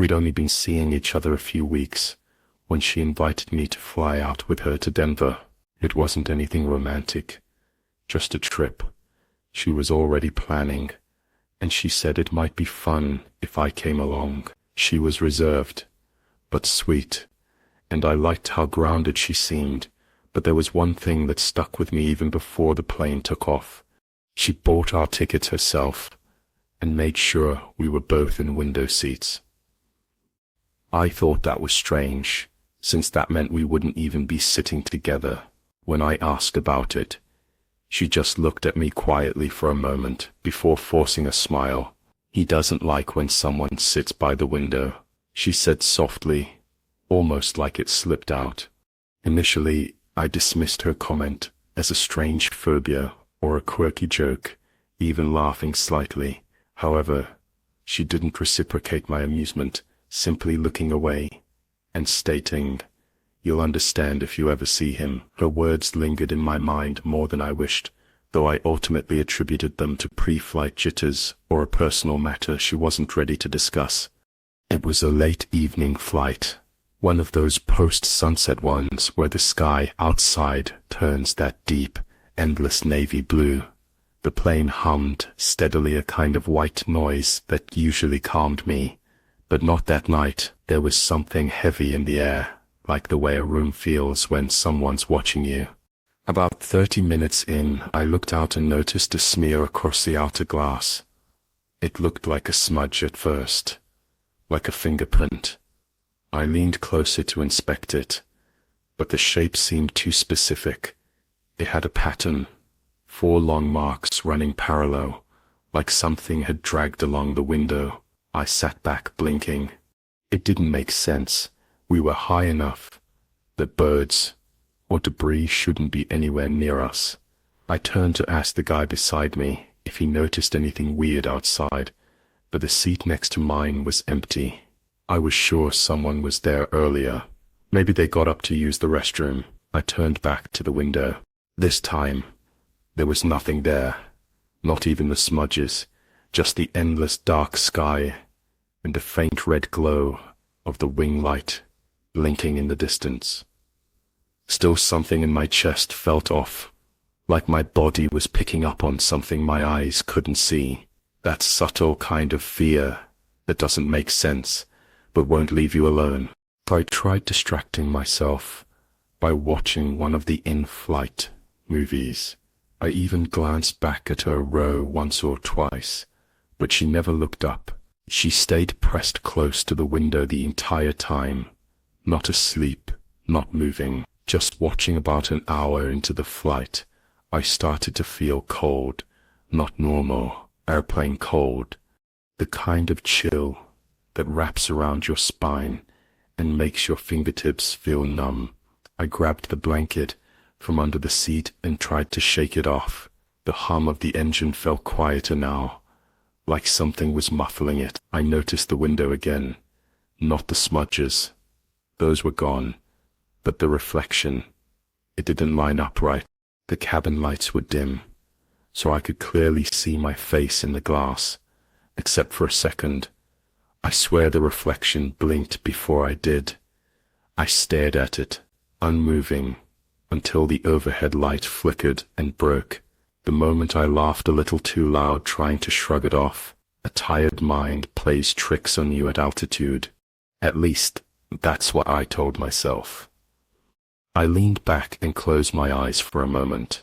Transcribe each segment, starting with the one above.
We'd only been seeing each other a few weeks when she invited me to fly out with her to Denver. It wasn't anything romantic, just a trip she was already planning, and she said it might be fun if I came along. She was reserved, but sweet, and I liked how grounded she seemed, but there was one thing that stuck with me even before the plane took off. She bought our tickets herself and made sure we were both in window seats. I thought that was strange, since that meant we wouldn't even be sitting together. When I asked about it, she just looked at me quietly for a moment before forcing a smile. "He doesn't like when someone sits by the window," she said softly, almost like it slipped out. Initially, I dismissed her comment as a strange phobia or a quirky joke, even laughing slightly. However, she didn't reciprocate my amusement, simply looking away and stating, "You'll understand if you ever see him." Her words lingered in my mind more than I wished, though I ultimately attributed them to pre-flight jitters or a personal matter she wasn't ready to discuss. It was a late evening flight, one of those post-sunset ones where the sky outside turns that deep, endless navy blue. The plane hummed steadily, a kind of white noise that usually calmed me, but not that night. There was something heavy in the air, like the way a room feels when someone's watching you. About 30 minutes in, I looked out and noticed a smear across the outer glass. It looked like a smudge at first, like a fingerprint. I leaned closer to inspect it, but the shape seemed too specific. It had a pattern, 4 long marks running parallel, like something had dragged along the window. I sat back blinking. It didn't make sense. We were high enough that birds or debris shouldn't be anywhere near us. I turned to ask the guy beside me if he noticed anything weird outside, but the seat next to mine was empty. I was sure someone was there earlier. Maybe they got up to use the restroom. I turned back to the window. This time, there was nothing there, not even the smudges, just the endless dark sky and the faint red glow of the wing light blinking in the distance. Still, something in my chest felt off, like my body was picking up on something my eyes couldn't see. That subtle kind of fear that doesn't make sense, but won't leave you alone. I tried distracting myself by watching one of the in-flight movies. I even glanced back at her row once or twice, but she never looked up. She stayed pressed close to the window the entire time, not asleep, not moving, just watching. About an hour into the flight, I started to feel cold, not normal, airplane cold, the kind of chill that wraps around your spine and makes your fingertips feel numb. I grabbed the blanket from under the seat and tried to shake it off. The hum of the engine felt quieter now, like something was muffling it. I noticed the window again, not the smudges. Those were gone, but the reflection, it didn't line up right. The cabin lights were dim, so I could clearly see my face in the glass, except for a second. I swear the reflection blinked before I did. I stared at it, unmoving, until the overhead light flickered and broke. The moment I laughed a little too loud, trying to shrug it off. A tired mind plays tricks on you at altitude. At least, that's what I told myself. I leaned back and closed my eyes for a moment,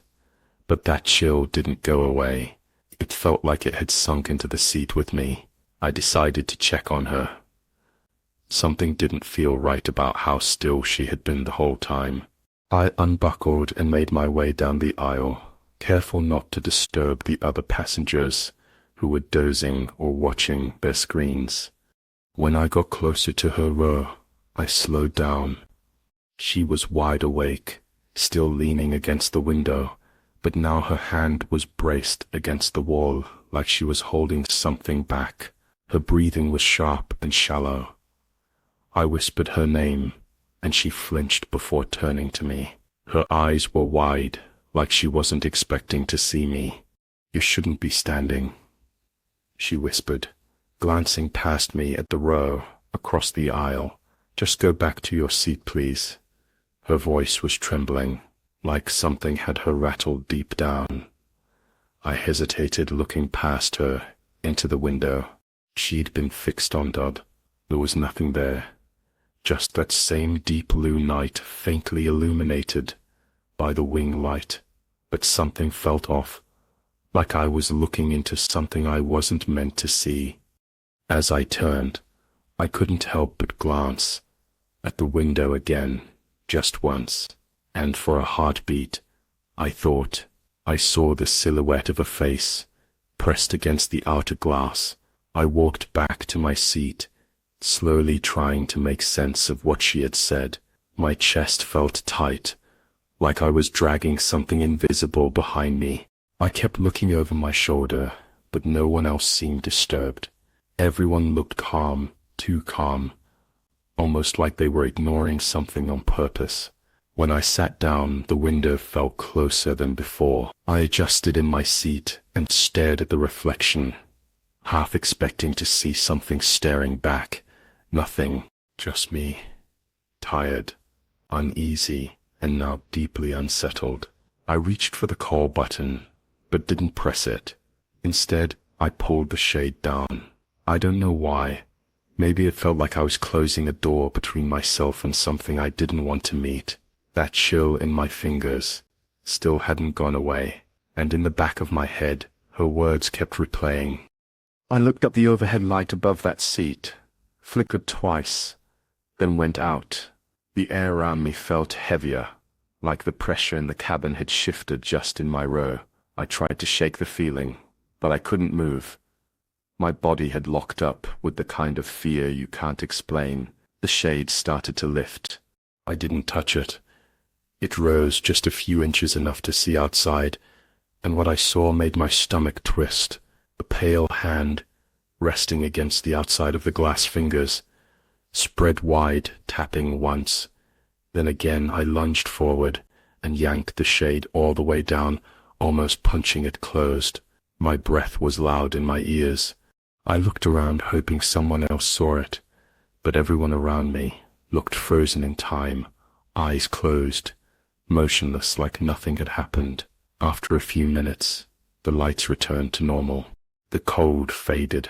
but that chill didn't go away. It felt like it had sunk into the seat with me. I decided to check on her. Something didn't feel right about how still she had been the whole time. I unbuckled and made my way down the aisle, careful not to disturb the other passengers who were dozing or watching their screens. When I got closer to her row, I slowed down. She was wide awake, still leaning against the window, but now her hand was braced against the wall like she was holding something back. Her breathing was sharp and shallow. I whispered her name, and she flinched before turning to me. Her eyes were wide, like she wasn't expecting to see me. "You shouldn't be standing," she whispered, glancing past me at the row across the aisle. Just go back to your seat, please. Her voice was trembling, like something had her rattled deep down. I hesitated, looking past her into the window. She'd been fixed on Dodd. There was nothing there. Just that same deep blue night, faintly illuminated by the wing light. But something felt off, like I was looking into something I wasn't meant to see. As I turned, I couldn't help but glance at the window again, just once, and for a heartbeat, I thought I saw the silhouette of a face pressed against the outer glass. I walked back to my seat, slowly trying to make sense of what she had said. My chest felt tight, like I was dragging something invisible behind me. I kept looking over my shoulder, but no one else seemed disturbed. Everyone looked calm, too calm, almost like they were ignoring something on purpose. When I sat down, the window felt closer than before. I adjusted in my seat and stared at the reflection, half expecting to see something staring back. Nothing, just me, tired, uneasy, and now deeply unsettled. I reached for the call button, but didn't press it. Instead, I pulled the shade down. I don't know why. Maybe it felt like I was closing a door between myself and something I didn't want to meet. That chill in my fingers still hadn't gone away, and in the back of my head, her words kept replaying. I looked up the overhead light above that seat, flickered twice, then went out. The air around me felt heavier, like the pressure in the cabin had shifted just in my row. I tried to shake the feeling, but I couldn't move. My body had locked up with the kind of fear you can't explain. The shade started to lift. I didn't touch it. It rose just a few inches, enough to see outside, and what I saw made my stomach twist. A pale hand, resting against the outside of the glass fingers, spread wide, tapping once. Then again I lunged forward and yanked the shade all the way down, almost punching it closed. My breath was loud in my ears. I looked around, hoping someone else saw it, but everyone around me looked frozen in time, eyes closed, motionless like nothing had happened. After a few minutes, the lights returned to normal. The cold faded,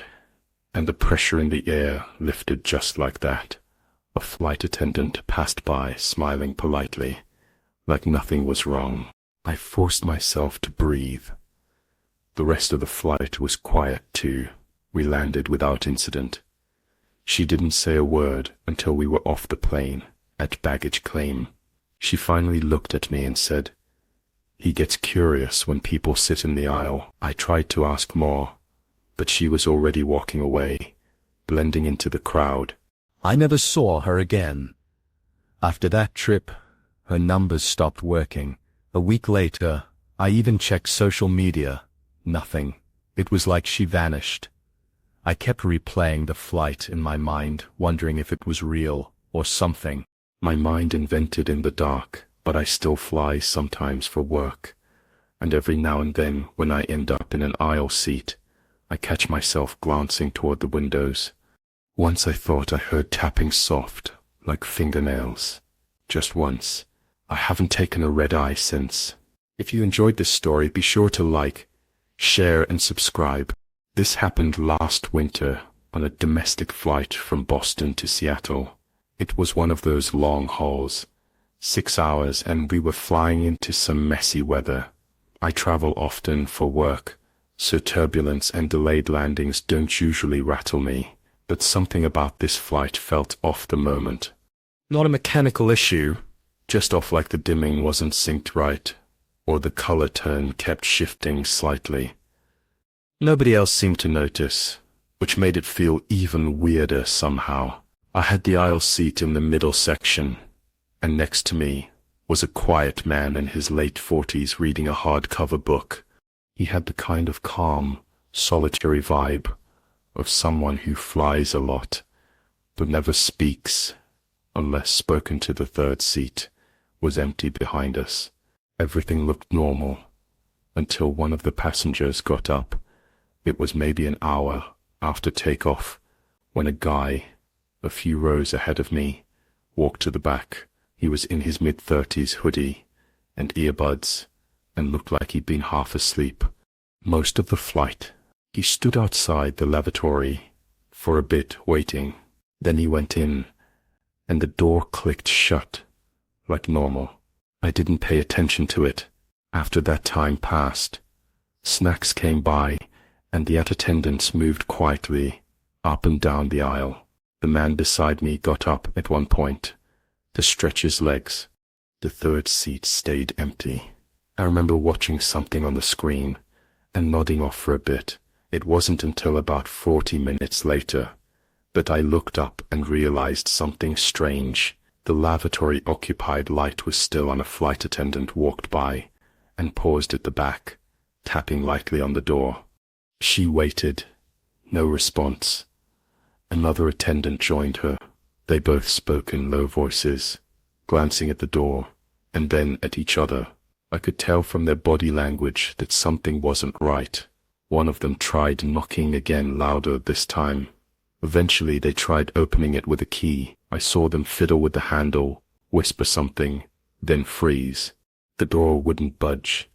and the pressure in the air lifted just like that. A flight attendant passed by, smiling politely, like nothing was wrong. I forced myself to breathe. The rest of the flight was quiet too. We landed without incident. She didn't say a word until we were off the plane, at baggage claim. She finally looked at me and said, "He gets curious when people sit in the aisle." I tried to ask more, but she was already walking away, blending into the crowd. I never saw her again. After that trip, her numbers stopped working. A week later, I even checked social media. Nothing. It was like she vanished. I kept replaying the flight in my mind, wondering if it was real or something. My mind invented in the dark, but I still fly sometimes for work, and every now and then when I end up in an aisle seat, I catch myself glancing toward the windows. Once I thought I heard tapping soft, like fingernails. Just once. I haven't taken a red eye since. If you enjoyed this story, be sure to like, share, and subscribe. This happened last winter on a domestic flight from Boston to Seattle. It was one of those long hauls, 6 hours, and we were flying into some messy weather. I travel often for work, so turbulence and delayed landings don't usually rattle me, but something about this flight felt off the moment. Not a mechanical issue, just off, like the dimming wasn't synced right, or the color turn kept shifting slightly. Nobody else seemed to notice, which made it feel even weirder somehow. I had the aisle seat in the middle section, and next to me was a quiet man in his late 40s reading a hardcover book. He had the kind of calm, solitary vibe of someone who flies a lot, but never speaks, unless spoken to. The third seat was empty behind us. Everything looked normal, until one of the passengers got up. It was maybe an hour after takeoff, when a guy a few rows ahead of me, walked to the back. He was in his mid-30s, hoodie and earbuds, and looked like he'd been half asleep most of the flight. He stood outside the lavatory for a bit, waiting. Then he went in, and the door clicked shut, like normal. I didn't pay attention to it. After that time passed, snacks came by, and the attendants moved quietly up and down the aisle. The man beside me got up at one point to stretch his legs. The third seat stayed empty. I remember watching something on the screen and nodding off for a bit. It wasn't until about 40 minutes later that I looked up and realized something strange. The lavatory occupied light was still on. A flight attendant walked by and paused at the back, tapping lightly on the door. She waited. No response. Another attendant joined her. They both spoke in low voices, glancing at the door and then at each other. I could tell from their body language that something wasn't right. One of them tried knocking again, louder this time. Eventually they tried opening it with a key. I saw them fiddle with the handle, whisper something, then freeze. The door wouldn't budge.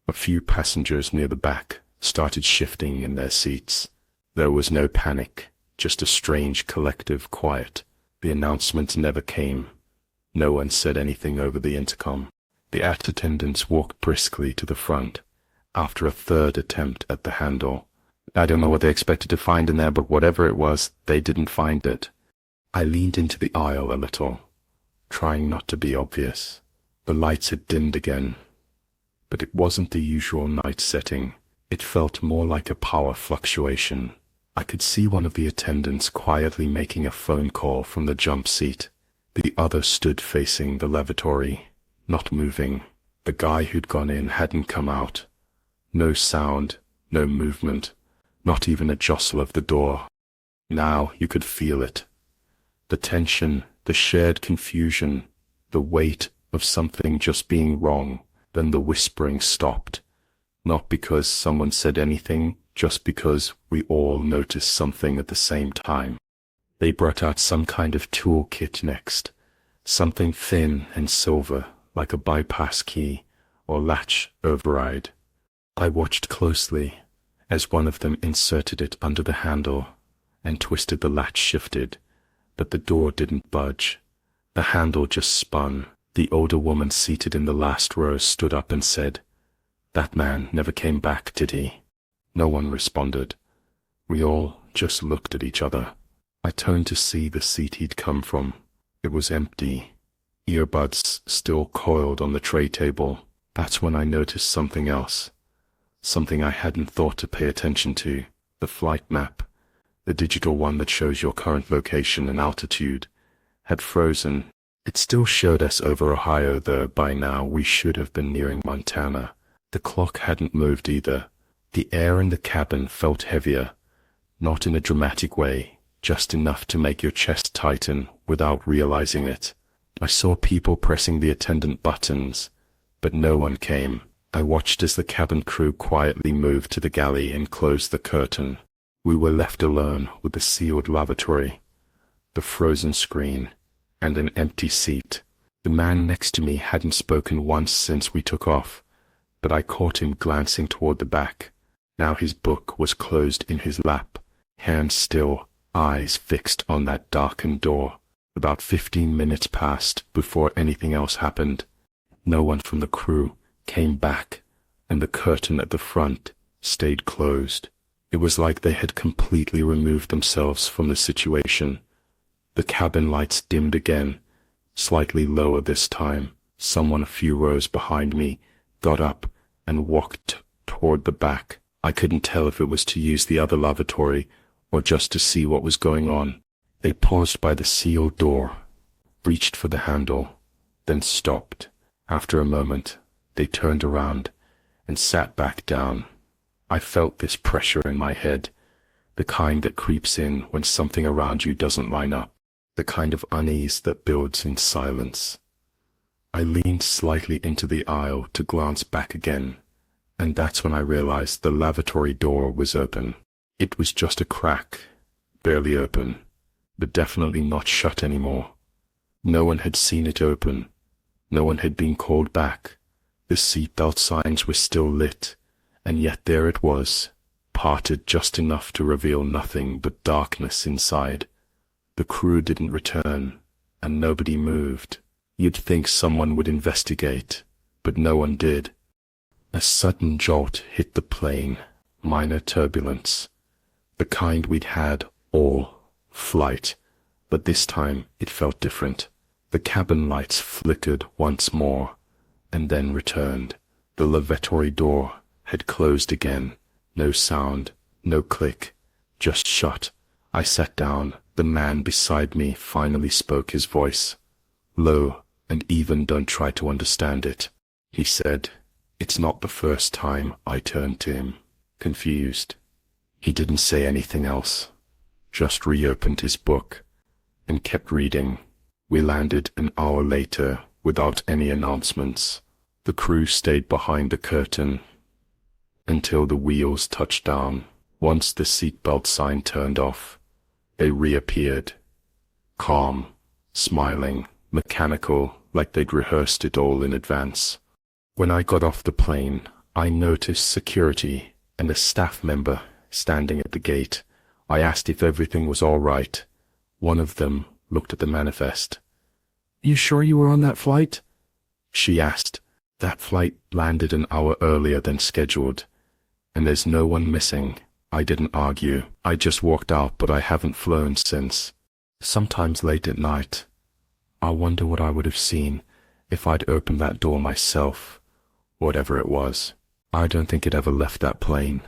A few passengers near the back started shifting in their seats. There was no panic, just a strange collective quiet. The announcement never came. No one said anything over the intercom. The attendants walked briskly to the front after a third attempt at the handle. I don't know what they expected to find in there, but whatever it was, they didn't find it. I leaned into the aisle a little, trying not to be obvious. The lights had dimmed again, but it wasn't the usual night setting. It felt more like a power fluctuation. I could see one of the attendants quietly making a phone call from the jump seat. The other stood facing the lavatory, not moving. The guy who'd gone in hadn't come out. No sound, no movement, not even a jostle of the door. Now you could feel it. The tension, the shared confusion, the weight of something just being wrong. Then the whispering stopped. Not because someone said anything, just because we all noticed something at the same time. They brought out some kind of toolkit next. Something thin and silver, like a bypass key or latch override. I watched closely as one of them inserted it under the handle and twisted. The latch shifted, but the door didn't budge. The handle just spun. The older woman seated in the last row stood up and said, "That man never came back, did he?" No one responded. We all just looked at each other. I turned to see the seat he'd come from. It was empty. Earbuds still coiled on the tray table. That's when I noticed something else. Something I hadn't thought to pay attention to. The flight map, the digital one that shows your current location and altitude, had frozen. It still showed us over Ohio, though by now we should have been nearing Montana. The clock hadn't moved either. The air in the cabin felt heavier, not in a dramatic way, just enough to make your chest tighten without realizing it. I saw people pressing the attendant buttons, but no one came. I watched as the cabin crew quietly moved to the galley and closed the curtain. We were left alone with the sealed lavatory, the frozen screen, and an empty seat. The man next to me hadn't spoken once since we took off, but I caught him glancing toward the back. Now his book was closed in his lap, hands still, eyes fixed on that darkened door. About 15 minutes passed before anything else happened. No one from the crew came back, and the curtain at the front stayed closed. It was like they had completely removed themselves from the situation. The cabin lights dimmed again, slightly lower this time. Someone a few rows behind me got up and walked toward the back. I couldn't tell if it was to use the other lavatory or just to see what was going on. They paused by the sealed door, reached for the handle, then stopped. After a moment, they turned around and sat back down. I felt this pressure in my head, the kind that creeps in when something around you doesn't line up, the kind of unease that builds in silence. I leaned slightly into the aisle to glance back again, and that's when I realized the lavatory door was open. It was just a crack, barely open, but definitely not shut anymore. No one had seen it open. No one had been called back. The seatbelt signs were still lit, and yet there it was, parted just enough to reveal nothing but darkness inside. The crew didn't return, and nobody moved. You'd think someone would investigate, but no one did. A sudden jolt hit the plane, minor turbulence, the kind we'd had all flight, but this time it felt different. The cabin lights flickered once more, and then returned. The lavatory door had closed again. No sound, no click, just shut. I sat down. The man beside me finally spoke, his voice low, and even don't try to understand it. He said, "It's not the first time." I turned to him, confused. He didn't say anything else, just reopened his book and kept reading. We landed an hour later without any announcements. The crew stayed behind the curtain until the wheels touched down. Once the seatbelt sign turned off, they reappeared, calm, smiling, mechanical, like they'd rehearsed it all in advance. When I got off the plane, I noticed security and a staff member standing at the gate. I asked if everything was all right. One of them looked at the manifest. "You sure you were on that flight?" she asked. "That flight landed an hour earlier than scheduled, and there's no one missing." I didn't argue. I just walked out, but I haven't flown since. Sometimes late at night, I wonder what I would have seen if I'd opened that door myself, whatever it was. I don't think it ever left that plane.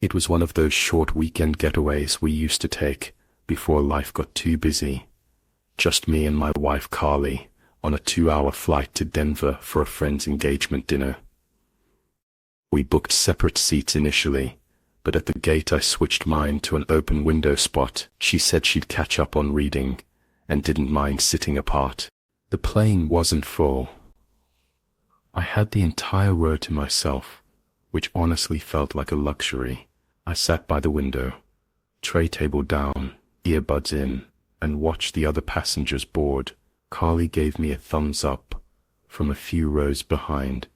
It was one of those short weekend getaways we used to take before life got too busy. Just me and my wife Carly on a 2-hour flight to Denver for a friend's engagement dinner. We booked separate seats initially, but at the gate I switched mine to an open window spot. She said she'd catch up on reading and didn't mind sitting apart. The plane wasn't full. I had the entire row to myself, which honestly felt like a luxury. I sat by the window, tray table down, earbuds in, and watched the other passengers board. Carly gave me a thumbs up from a few rows behind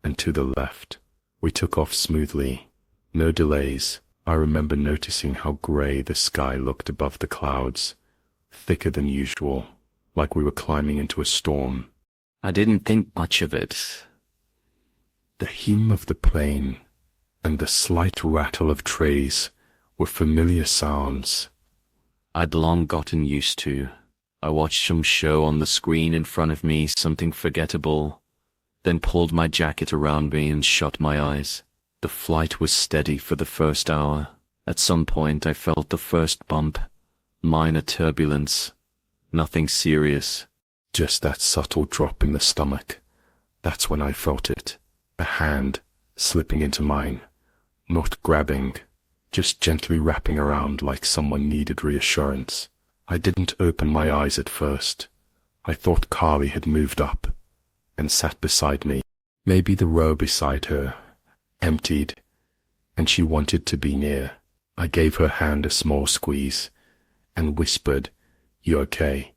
and to the left. We took off smoothly. No delays. I remember noticing how grey the sky looked above the clouds, thicker than usual, like we were climbing into a storm. I didn't think much of it. The hum of the plane and the slight rattle of trays were familiar sounds I'd long gotten used to. I watched some show on the screen in front of me, something forgettable, then pulled my jacket around me and shut my eyes. The flight was steady for the first hour. At some point I felt the first bump, minor turbulence, nothing serious. Just that subtle drop in the stomach. That's when I felt it. A hand slipping into mine, not grabbing, just gently wrapping around like someone needed reassurance. I didn't open my eyes at first. I thought Carly had moved up and sat beside me. Maybe the row beside her emptied, and she wanted to be near. I gave her hand a small squeeze and whispered, "You okay?"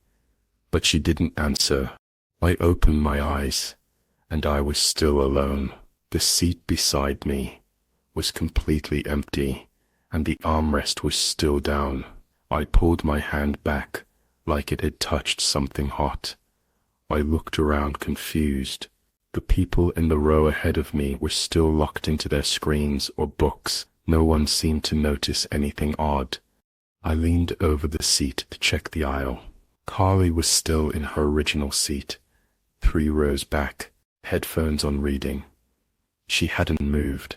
But she didn't answer. I opened my eyes, and I was still alone. The seat beside me was completely empty, and the armrest was still down. I pulled my hand back like it had touched something hot. I looked around confused. The people in the row ahead of me were still locked into their screens or books. No one seemed to notice anything odd. I leaned over the seat to check the aisle. Carly was still in her original seat, 3 rows back, headphones on reading. She hadn't moved.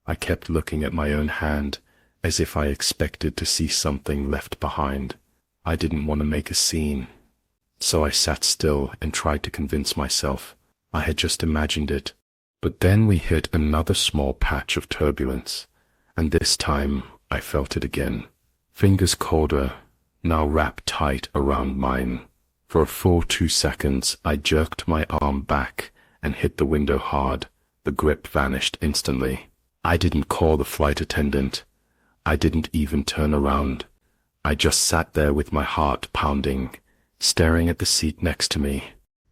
I kept looking at my own hand as if I expected to see something left behind. I didn't want to make a scene, so I sat still and tried to convince myself I had just imagined it. But then we hit another small patch of turbulence, and this time I felt it again. Fingers colder, now wrapped tight around mine. For a full 2 seconds, I jerked my arm back and hit the window hard. The grip vanished instantly. I didn't call the flight attendant. I didn't even turn around. I just sat there with my heart pounding, staring at the seat next to me.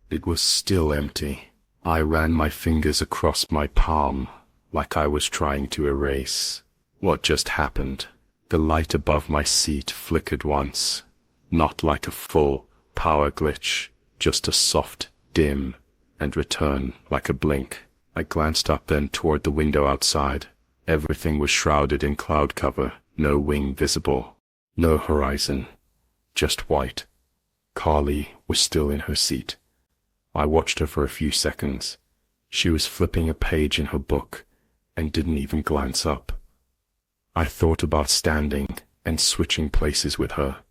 It was still empty. I ran my fingers across my palm, like I was trying to erase what just happened. The light above my seat flickered once, not like a full power glitch, just a soft dim and return like a blink. I glanced up then toward the window outside. Everything was shrouded in cloud cover, no wing visible, no horizon, just white. Carly was still in her seat. I watched her for a few seconds. She was flipping a page in her book and didn't even glance up. I thought about standing and switching places with her,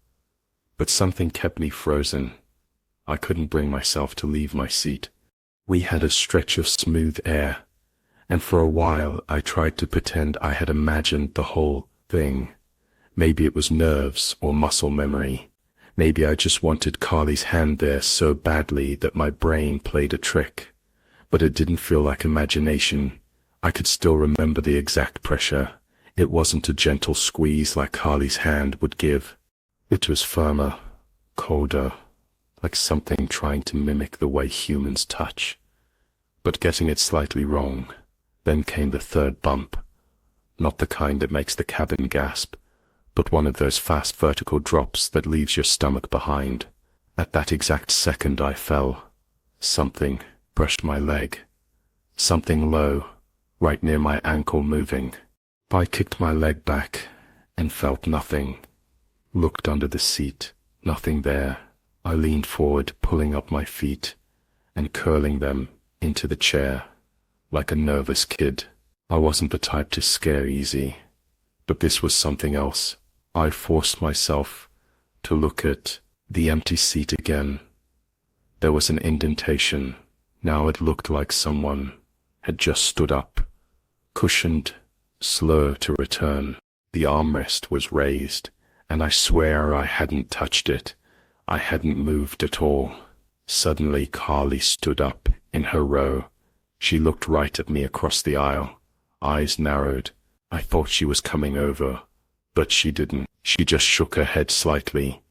but something kept me frozen. I couldn't bring myself to leave my seat. We had a stretch of smooth air, and for a while I tried to pretend I had imagined the whole thing. Maybe it was nerves or muscle memory. Maybe I just wanted Carly's hand there so badly that my brain played a trick. But it didn't feel like imagination. I could still remember the exact pressure. It wasn't a gentle squeeze like Carly's hand would give. It was firmer, colder, like something trying to mimic the way humans touch, but getting it slightly wrong. Then came the third bump. Not the kind that makes the cabin gasp, but one of those fast vertical drops that leaves your stomach behind. At that exact second I fell. Something brushed my leg. Something low, right near my ankle moving. I kicked my leg back and felt nothing. Looked under the seat, nothing there. I leaned forward, pulling up my feet and curling them into the chair like a nervous kid. I wasn't the type to scare easy, but this was something else. I forced myself to look at the empty seat again. There was an indentation. Now it looked like someone had just stood up, cushioned, slow to return. The armrest was raised, and I swear I hadn't touched it. I hadn't moved at all. Suddenly Carly stood up in her row. She looked right at me across the aisle, eyes narrowed. I thought she was coming over, but she didn't. She just shook her head slightly,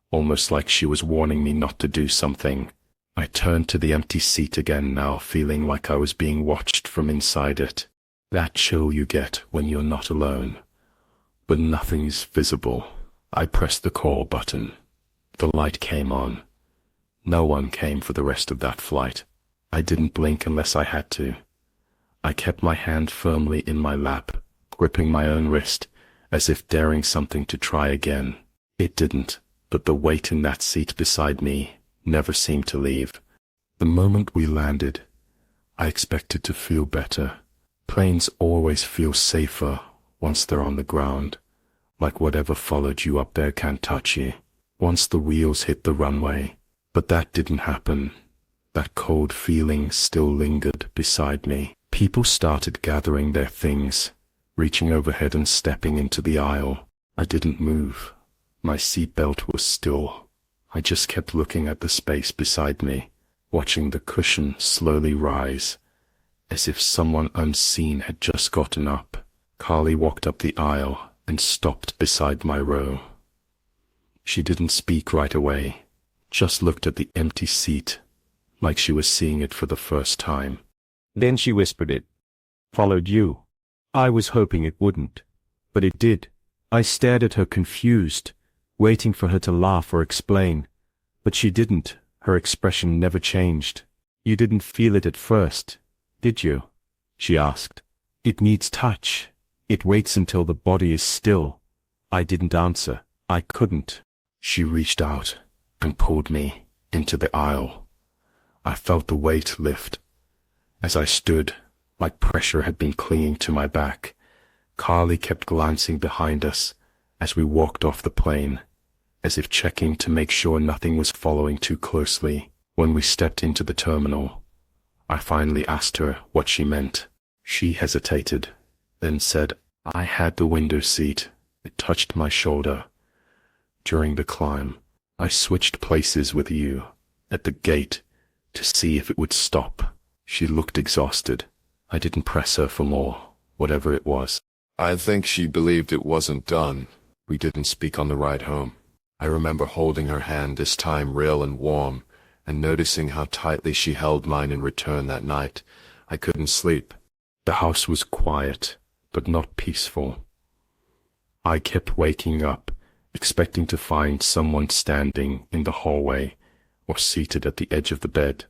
almost like she was warning me not to do something. I turned to the empty seat again now, feeling like I was being watched from inside it. That chill you get when you're not alone, but nothing's visible. I pressed the call button. The light came on. No one came for the rest of that flight. I didn't blink unless I had to. I kept my hand firmly in my lap, gripping my own wrist, as if daring something to try again. It didn't, but the weight in that seat beside me never seemed to leave. The moment we landed, I expected to feel better. Planes always feel safer once they're on the ground, like whatever followed you up there can't touch you, once the wheels hit the runway. But that didn't happen. That cold feeling still lingered beside me. People started gathering their things, reaching overhead and stepping into the aisle. I didn't move. My seatbelt was still. I just kept looking at the space beside me, watching the cushion slowly rise, as if someone unseen had just gotten up. Carly walked up the aisle and stopped beside my row. She didn't speak right away, just looked at the empty seat, like she was seeing it for the first time. Then she whispered it. Followed you. I was hoping it wouldn't, but it did. I stared at her confused, waiting for her to laugh or explain, but she didn't. Her expression never changed. You didn't feel it at first, did you? She asked. It needs touch. It waits until the body is still. I didn't answer. I couldn't. She reached out and pulled me into the aisle. I felt the weight lift. As I stood, like pressure had been clinging to my back, Carly kept glancing behind us as we walked off the plane, as if checking to make sure nothing was following too closely. When we stepped into the terminal, I finally asked her what she meant. She hesitated, then said, "I had the window seat. It touched my shoulder. During the climb, I switched places with you at the gate to see if it would stop." She looked exhausted. I didn't press her for more, whatever it was. I think she believed it wasn't done. We didn't speak on the ride home. I remember holding her hand, this time real and warm, and noticing how tightly she held mine in return that night. I couldn't sleep. The house was quiet, but not peaceful. I kept waking up, expecting to find someone standing in the hallway or seated at the edge of the bed.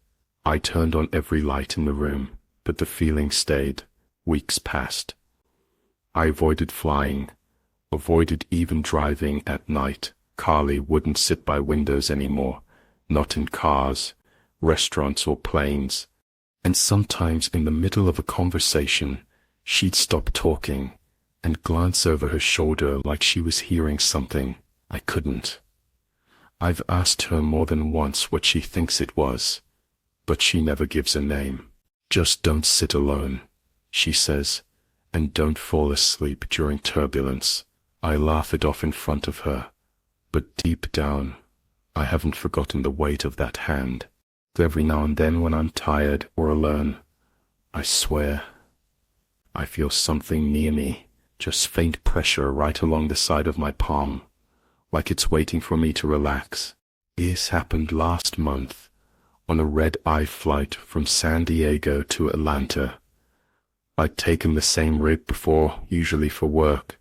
I turned on every light in the room, but the feeling stayed. Weeks passed. I avoided flying, avoided even driving at night. Carly wouldn't sit by windows anymore, not in cars, restaurants or planes. And sometimes in the middle of a conversation, she'd stop talking and glance over her shoulder like she was hearing something. I couldn't. I've asked her more than once what she thinks it was, but she never gives a name. Just don't sit alone, she says, and don't fall asleep during turbulence. I laugh it off in front of her, but deep down, I haven't forgotten the weight of that hand. Every now and then when I'm tired or alone, I swear, I feel something near me, just faint pressure right along the side of my palm, like it's waiting for me to relax. This happened last month on a red-eye flight from San Diego to Atlanta. I'd taken the same rig before, usually for work,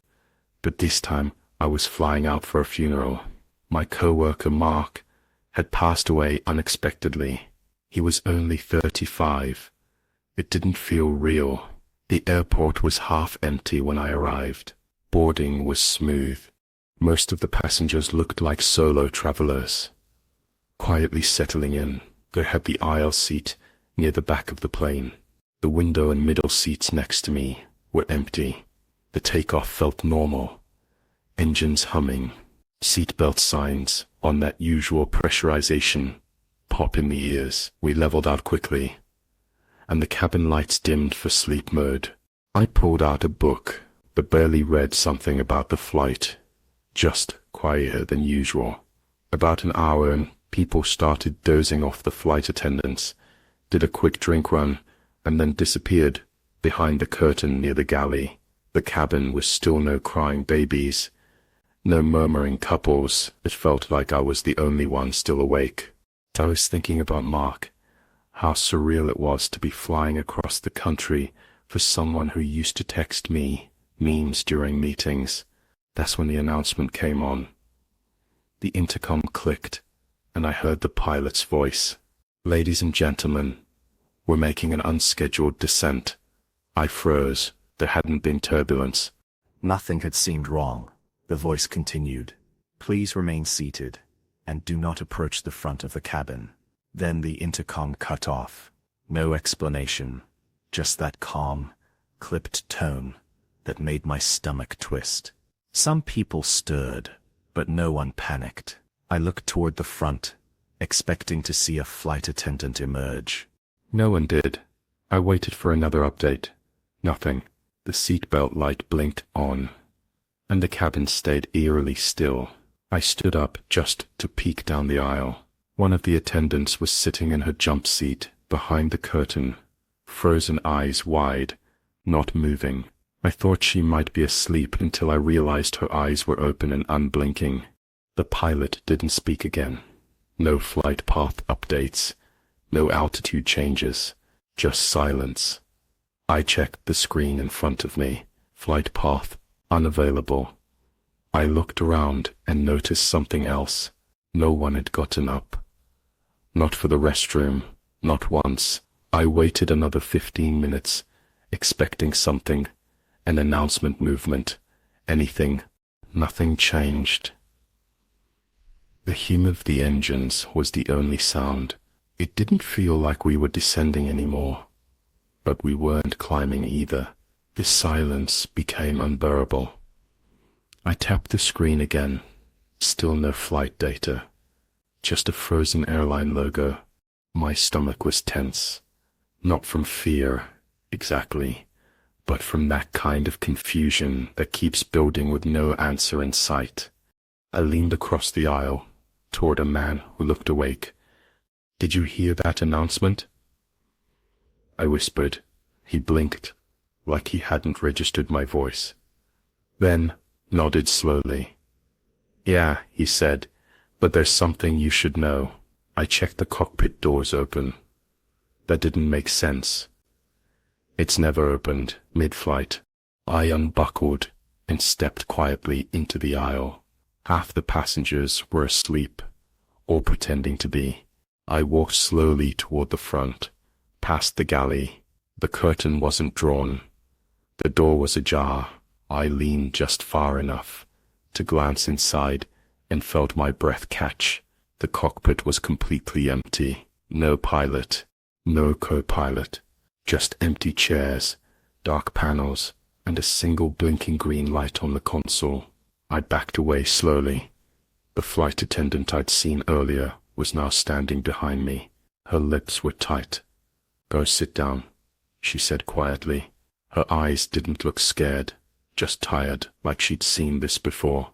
but this time I was flying out for a funeral. My coworker Mark had passed away unexpectedly. He was only 35. It didn't feel real. The airport was half empty when I arrived. Boarding was smooth. Most of the passengers looked like solo travelers, quietly settling in. They had the aisle seat near the back of the plane. The window and middle seats next to me were empty. The takeoff felt normal. Engines humming. Seatbelt signs on that usual pressurization pop in the ears. We leveled out quickly, and the cabin lights dimmed for sleep mode. I pulled out a book, but barely read something about the flight, just quieter than usual. About an hour and people started dozing off. The flight attendants did a quick drink run and then disappeared behind the curtain near the galley. The cabin was still. No crying babies, no murmuring couples. It felt like I was the only one still awake. I was thinking about Mark, how surreal it was to be flying across the country for someone who used to text me memes during meetings. That's when the announcement came on. The intercom clicked, and I heard the pilot's voice. "Ladies and gentlemen, we're making an unscheduled descent." I froze. There hadn't been turbulence. Nothing had seemed wrong. The voice continued. "Please remain seated, and do not approach the front of the cabin." Then the intercom cut off. No explanation, just that calm, clipped tone that made my stomach twist. Some people stirred, but no one panicked. I looked toward the front, expecting to see a flight attendant emerge. No one did. I waited for another update. Nothing. The seatbelt light blinked on, and the cabin stayed eerily still. I stood up just to peek down the aisle. One of the attendants was sitting in her jump seat behind the curtain, frozen eyes wide, not moving. I thought she might be asleep until I realized her eyes were open and unblinking. The pilot didn't speak again. No flight path updates, no altitude changes, just silence. I checked the screen in front of me. Flight path unavailable. I looked around and noticed something else. No one had gotten up. Not for the restroom, not once. I waited another 15 minutes, expecting something, an announcement, movement, anything. Nothing changed. The hum of the engines was the only sound. It didn't feel like we were descending anymore, but we weren't climbing either. The silence became unbearable. I tapped the screen again. Still no flight data. Just a frozen airline logo. My stomach was tense. Not from fear, exactly, but from that kind of confusion that keeps building with no answer in sight. I leaned across the aisle, toward a man who looked awake. "Did you hear that announcement?" I whispered. He blinked, like he hadn't registered my voice. Then nodded slowly. Yeah, he said, but there's something you should know. I checked the cockpit doors open. That didn't make sense. It's never opened mid-flight. I unbuckled and stepped quietly into the aisle. Half the passengers were asleep, or pretending to be. I walked slowly toward the front, past the galley. The curtain wasn't drawn. The door was ajar. I leaned just far enough to glance inside and felt my breath catch. The cockpit was completely empty. No pilot, no co-pilot, just empty chairs, dark panels, and a single blinking green light on the console. I backed away slowly. The flight attendant I'd seen earlier was now standing behind me. Her lips were tight. "Go sit down," she said quietly. Her eyes didn't look scared, just tired, like she'd seen this before.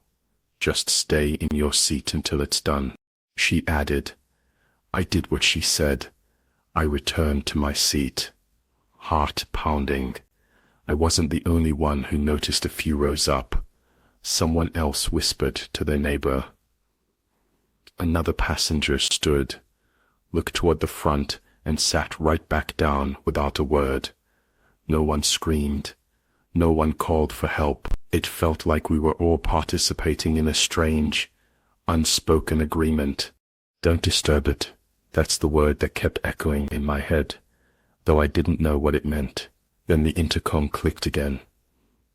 "Just stay in your seat until it's done," she added. I did what she said. I returned to my seat, heart pounding. I wasn't the only one who noticed a few rows up. Someone else whispered to their neighbor. Another passenger stood, looked toward the front, and sat right back down without a word. No one screamed. No one called for help. It felt like we were all participating in a strange, unspoken agreement. "Don't disturb it." That's the word that kept echoing in my head, though I didn't know what it meant. Then the intercom clicked again.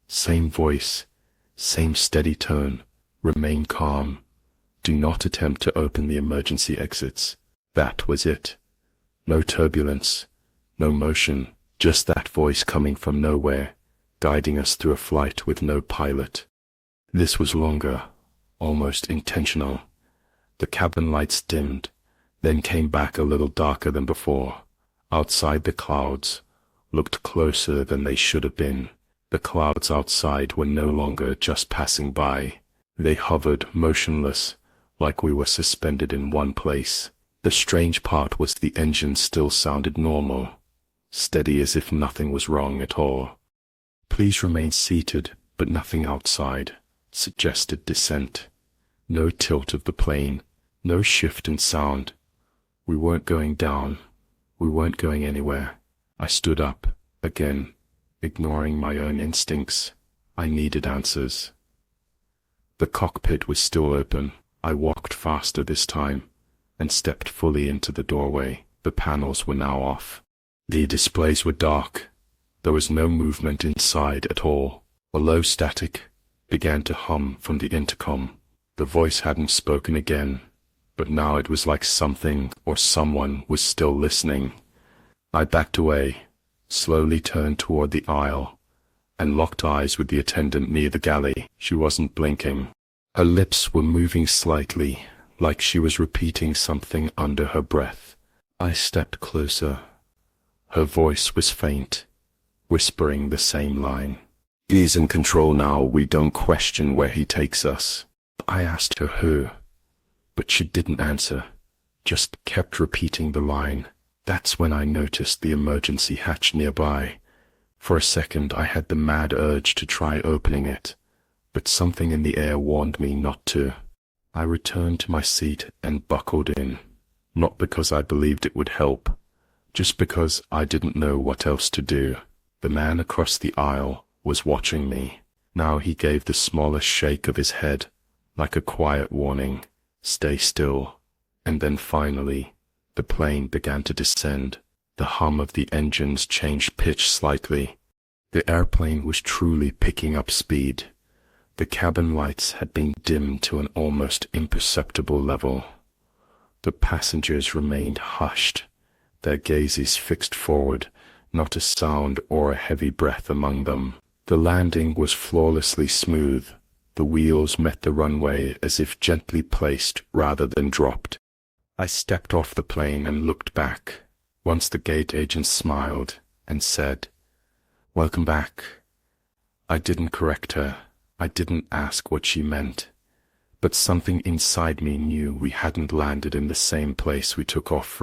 Same voice, same steady tone. "Remain calm. Do not attempt to open the emergency exits." That was it. No turbulence, no motion, just that voice coming from nowhere, guiding us through a flight with no pilot. This was longer, almost intentional. The cabin lights dimmed, then came back a little darker than before. Outside, the clouds looked closer than they should have been. The clouds outside were no longer just passing by. They hovered motionless, like we were suspended in one place. The strange part was the engine still sounded normal, steady as if nothing was wrong at all. "Please remain seated, but nothing outside," suggested Descent. No tilt of the plane, no shift in sound. We weren't going down. We weren't going anywhere. I stood up, again, ignoring my own instincts. I needed answers. The cockpit was still open. I walked faster this time, and stepped fully into the doorway. The panels were now off. The displays were dark. There was no movement inside at all. A low static began to hum from the intercom. The voice hadn't spoken again, but now it was like something or someone was still listening. I backed away, slowly turned toward the aisle, and locked eyes with the attendant near the galley. She wasn't blinking. Her lips were moving slightly, like she was repeating something under her breath. I stepped closer. Her voice was faint, whispering the same line. "He's in control now. We don't question where he takes us." I asked her who, but she didn't answer, just kept repeating the line. That's when I noticed the emergency hatch nearby. For a second I had the mad urge to try opening it, but something in the air warned me not to. I returned to my seat and buckled in, not because I believed it would help, just because I didn't know what else to do. The man across the aisle was watching me. Now he gave the smallest shake of his head, like a quiet warning, "Stay still." And then finally, the plane began to descend. The hum of the engines changed pitch slightly. The airplane was truly picking up speed. The cabin lights had been dimmed to an almost imperceptible level. The passengers remained hushed, their gazes fixed forward, not a sound or a heavy breath among them. The landing was flawlessly smooth. The wheels met the runway as if gently placed rather than dropped. I stepped off the plane and looked back. Once the gate agent smiled and said, "Welcome back." I didn't correct her. I didn't ask what she meant. But something inside me knew we hadn't landed in the same place we took off from.